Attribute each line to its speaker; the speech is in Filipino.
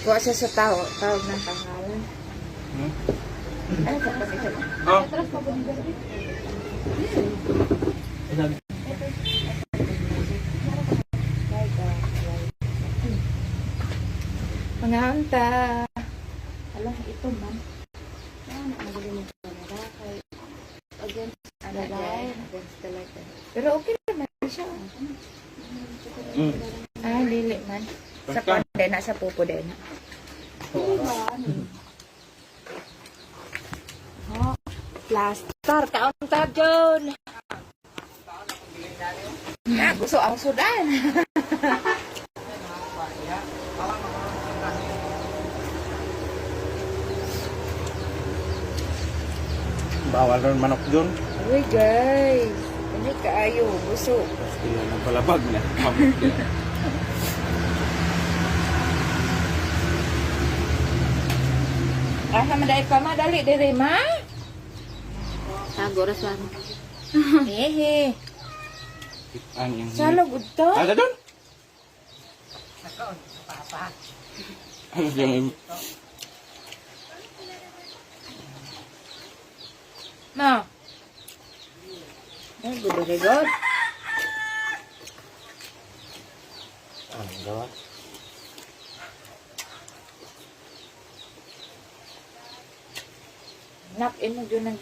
Speaker 1: Kuha siya sa tawag ng pangalan. Ano sa pagkakita?
Speaker 2: Oh.
Speaker 1: Atras pa po ni Gabi. Mga hanta. Alam, ito man. Magaling yung camera. Against the light. Pero okay naman siya. Dili man. Sa pandena, sa pupo din. Plaster, kaunta dyan. Gusto ang sudan.
Speaker 2: Bawal ron manok dun.
Speaker 1: Uy guys, ini kaayo, busog.
Speaker 2: Pasti yan ang palabag na. Mamuk yan.
Speaker 1: Madali pa, madali diri ma.
Speaker 3: Tago raswan.
Speaker 1: Hehe.
Speaker 2: Kitaan yung...
Speaker 1: Salo gud to.
Speaker 2: Ada dun? Ano yung...
Speaker 1: Ma. Ay, good, very good.
Speaker 2: Ano gawat?
Speaker 1: Nak, ino dyan ang